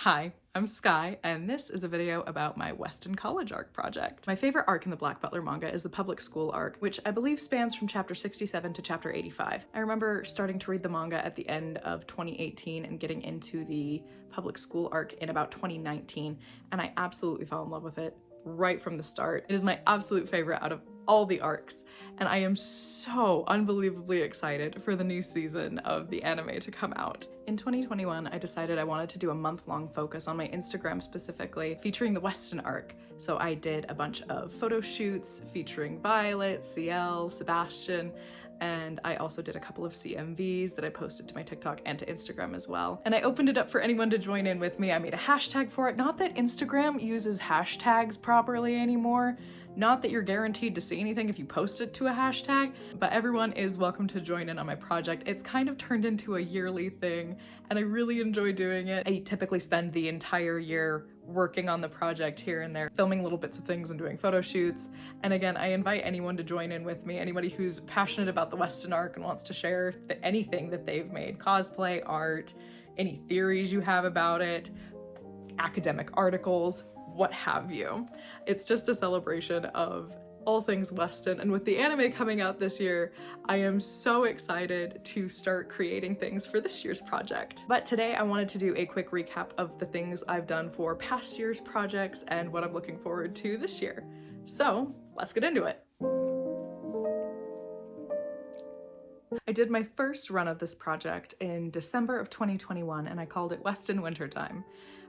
Hi, I'm Sky, and this is a video about my Weston College arc project. My favorite arc in the Black Butler manga is the public school arc, which I believe spans from chapter 67 to chapter 85. I remember starting to read the manga at the end of 2018 and getting into the public school arc in about 2019, and I absolutely fell in love with it right from the start. It is my absolute favorite out of all the arcs, and I am so unbelievably excited for the new season of the anime to come out. In 2021, I decided I wanted to do a month-long focus on my Instagram specifically, featuring the Weston arc. So I did a bunch of photo shoots featuring Violet, Ciel, Sebastian, and I also did a couple of CMVs that I posted to my TikTok and to Instagram as well. And I opened it up for anyone to join in with me. I made a hashtag for it. Not that Instagram uses hashtags properly anymore. Not that you're guaranteed to see anything if you post it to a hashtag, but everyone is welcome to join in on my project. It's kind of turned into a yearly thing, and I really enjoy doing it. I typically spend the entire year working on the project here and there, filming little bits of things and doing photo shoots. And again, I invite anyone to join in with me, anybody who's passionate about the Weston arc and wants to share anything that they've made, cosplay, art, any theories you have about it, academic articles, what have you. It's just a celebration of all things Weston, and with the anime coming out this year, I am so excited to start creating things for this year's project. But today I wanted to do a quick recap of the things I've done for past year's projects and what I'm looking forward to this year. So let's get into it. I did my first run of this project in December of 2021, and I called it Weston Wintertime.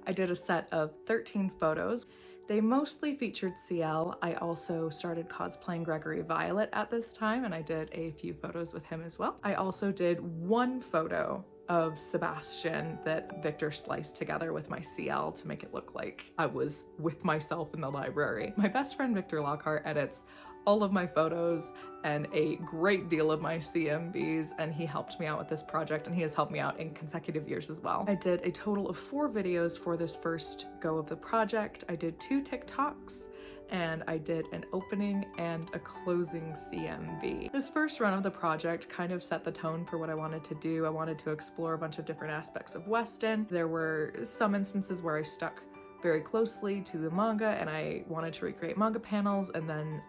I did a set of 13 photos. They mostly featured Ciel. I also started cosplaying Gregory Violet at this time, and I did a few photos with him as well. I also did one photo of Sebastian that Victor spliced together with my Ciel to make it look like I was with myself in the library. My best friend Victor Lockhart edits all of my photos and a great deal of my CMVs, and he helped me out with this project, and he has helped me out in consecutive years as well. I did a total of 4 videos for this first go of the project. I did 2 TikToks, and I did an opening and a closing CMV. This first run of the project kind of set the tone for what I wanted to do. I wanted to explore a bunch of different aspects of Weston. There were some instances where I stuck very closely to the manga and I wanted to recreate manga panels, and then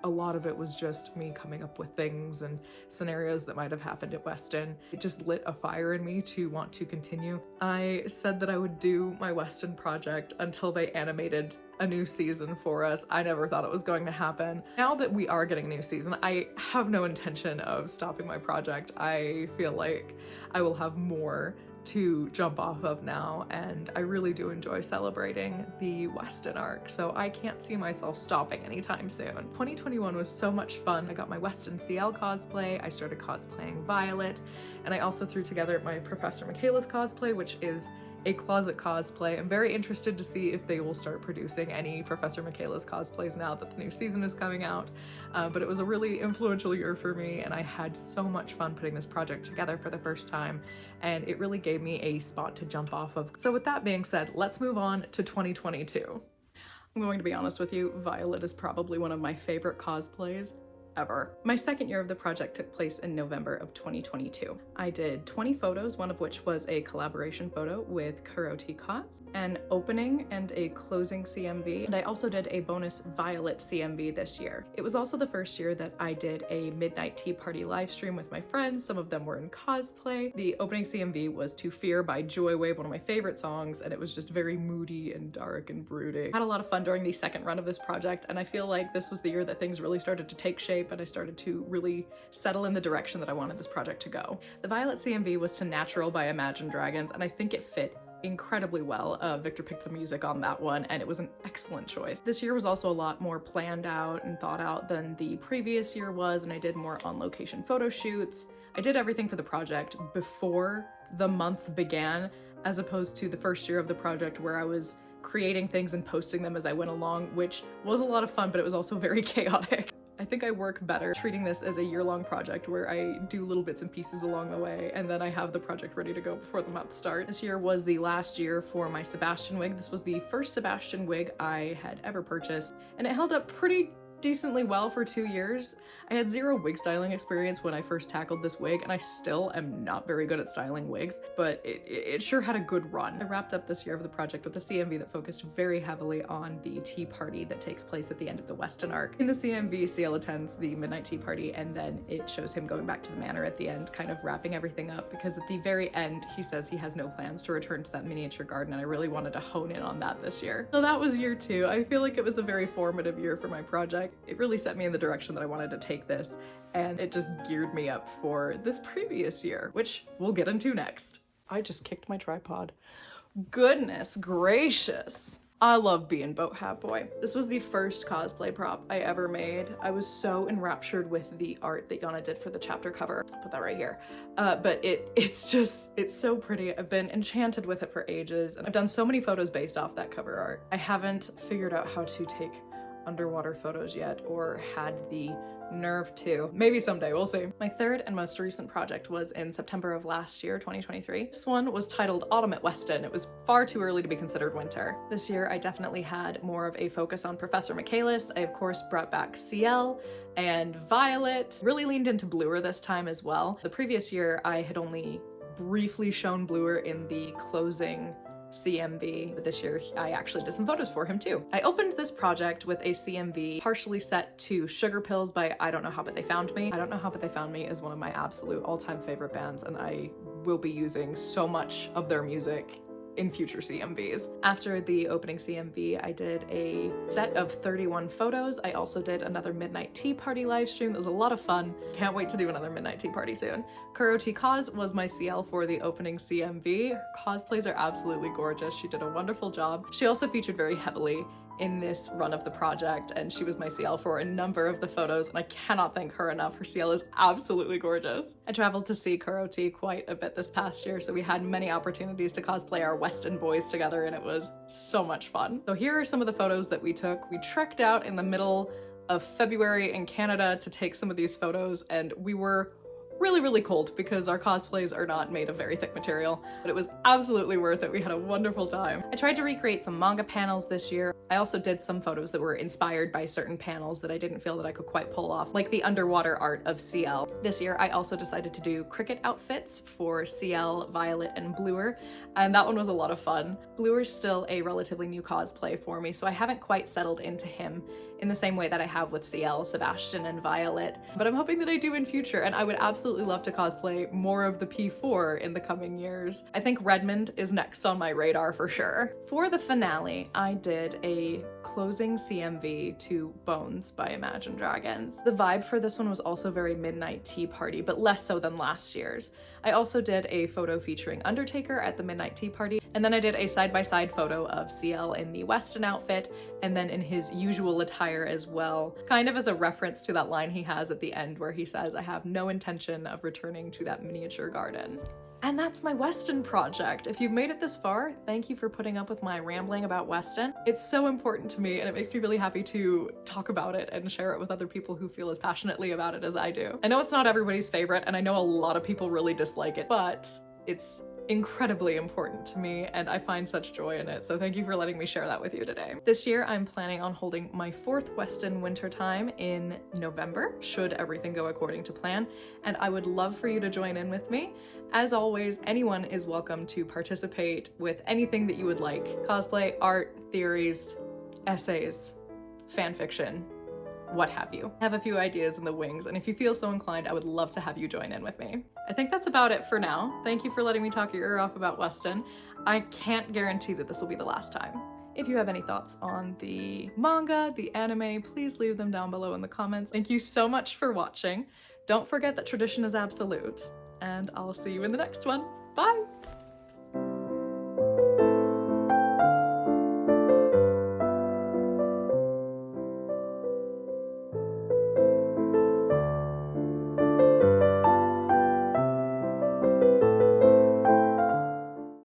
a lot of it was just me coming up with things and scenarios that might have happened at Weston. It just lit a fire in me to want to continue. I said that I would do my Weston project until they animated a new season for us. I never thought it was going to happen. Now that we are getting a new season, I have no intention of stopping my project. I feel like I will have more to jump off of now, and I really do enjoy celebrating the Weston arc, so I can't see myself stopping anytime soon. 2021 was so much fun. I got my Weston Ciel cosplay, I started cosplaying Violet, and I also threw together my Professor Michaela's cosplay, which is a closet cosplay. I'm very interested to see if they will start producing any Professor Michaela's cosplays now that the new season is coming out. But it was a really influential year for me, and I had so much fun putting this project together for the first time, and it really gave me a spot to jump off of. So with that being said, let's move on to 2022. I'm going to be honest with you, Violet is probably one of my favorite cosplays ever. My second year of the project took place in November of 2022. I did 20 photos, one of which was a collaboration photo with Kuroti Cos, an opening and a closing CMV, and I also did a bonus Violet CMV this year. It was also the first year that I did a midnight tea party live stream with my friends. Some of them were in cosplay. The opening CMV was To Fear by Joy Wave, one of my favorite songs, and it was just very moody and dark and brooding. I had a lot of fun during the second run of this project, and I feel like this was the year that things really started to take shape and I started to really settle in the direction that I wanted this project to go. The Violet CMV was to Natural by Imagine Dragons, and I think it fit incredibly well. Victor picked the music on that one, and it was an excellent choice. This year was also a lot more planned out and thought out than the previous year was, and I did more on-location photo shoots. I did everything for the project before the month began, as opposed to the first year of the project where I was creating things and posting them as I went along, which was a lot of fun, but it was also very chaotic. I think I work better treating this as a year-long project where I do little bits and pieces along the way, and then I have the project ready to go before the month starts. This year was the last year for my Sebastian wig. This was the first Sebastian wig I had ever purchased, and it held up pretty decently well for 2 years. I had zero wig styling experience when I first tackled this wig, and I still am not very good at styling wigs, but it sure had a good run. I wrapped up this year of the project with a CMV that focused very heavily on the tea party that takes place at the end of the Weston arc. In the CMV, Ciel attends the midnight tea party, and then it shows him going back to the manor at the end, kind of wrapping everything up, because at the very end, he says he has no plans to return to that miniature garden, and I really wanted to hone in on that this year. So that was year 2. I feel like it was a very formative year for my project. It really set me in the direction that I wanted to take this, and it just geared me up for this previous year, which we'll get into next. I just kicked my tripod. Goodness gracious. I love being Boat Hat Boy. This was the first cosplay prop I ever made. I was so enraptured with the art that Yana did for the chapter cover. I'll put that right here. But it's so pretty. I've been enchanted with it for ages, and I've done so many photos based off that cover art. I haven't figured out how to take underwater photos yet, or had the nerve to. Maybe someday, we'll see. My third and most recent project was in September of last year, 2023. This one was titled Autumn at Weston. It was far too early to be considered winter. This year, I definitely had more of a focus on Professor Michaelis. I, of course, brought back Ciel and Violet. Really leaned into Bluer this time as well. The previous year, I had only briefly shown Bluer in the closing CMV, but this year I actually did some photos for him too. I opened this project with a CMV partially set to Sugar Pills by I Don't Know How But They Found Me. I Don't Know How But They Found Me is one of my absolute all-time favorite bands, and I will be using so much of their music in future CMVs. After the opening CMV, I did a set of 31 photos. I also did another midnight tea party live stream. That was a lot of fun. Can't wait to do another midnight tea party soon. Kuro T Cos was my Ciel for the opening CMV. Her cosplays are absolutely gorgeous. She did a wonderful job. She also featured very heavily in this run of the project, and she was my Ciel for a number of the photos, and I cannot thank her enough. Her Ciel is absolutely gorgeous. I traveled to see Kuro T quite a bit this past year, so we had many opportunities to cosplay our Weston boys together, and it was so much fun. So here are some of the photos that we took. We trekked out in the middle of February in Canada to take some of these photos, and we were really cold because our cosplays are not made of very thick material, but it was absolutely worth it. We had a wonderful time. I tried to recreate some manga panels this year. I also did some photos that were inspired by certain panels that I didn't feel that I could quite pull off, like the underwater art of Ciel. This year, I also decided to do cricket outfits for Ciel, Violet, and Bluer, and that one was a lot of fun. Bluer's still a relatively new cosplay for me, so I haven't quite settled into him in the same way that I have with Ciel, Sebastian, and Violet, but I'm hoping that I do in future, and I would absolutely love to cosplay more of the P4 in the coming years. I think Redmond is next on my radar for sure. For the finale, I did a closing CMV to Bones by Imagine Dragons. The vibe for this one was also very midnight tea party, but less so than last year's. I also did a photo featuring Undertaker at the midnight tea party, and then I did a side-by-side photo of Ciel in the Weston outfit, and then in his usual attire as well, kind of as a reference to that line he has at the end where he says, "I have no intention of returning to that miniature garden." And that's my Weston project. If you've made it this far, thank you for putting up with my rambling about Weston. It's so important to me, and it makes me really happy to talk about it and share it with other people who feel as passionately about it as I do. I know it's not everybody's favorite, and I know a lot of people really dislike it, but it's incredibly important to me, and I find such joy in it, so thank you for letting me share that with you today. This year, I'm planning on holding my 4th Weston Winter Time in November, should everything go according to plan, and I would love for you to join in with me. As always, anyone is welcome to participate with anything that you would like. Cosplay, art, theories, essays, fanfiction, what have you. I have a few ideas in the wings, and if you feel so inclined, I would love to have you join in with me. I think that's about it for now. Thank you for letting me talk your ear off about Weston. I can't guarantee that this will be the last time. If you have any thoughts on the manga, the anime, please leave them down below in the comments. Thank you so much for watching. Don't forget that tradition is absolute, and I'll see you in the next one. Bye!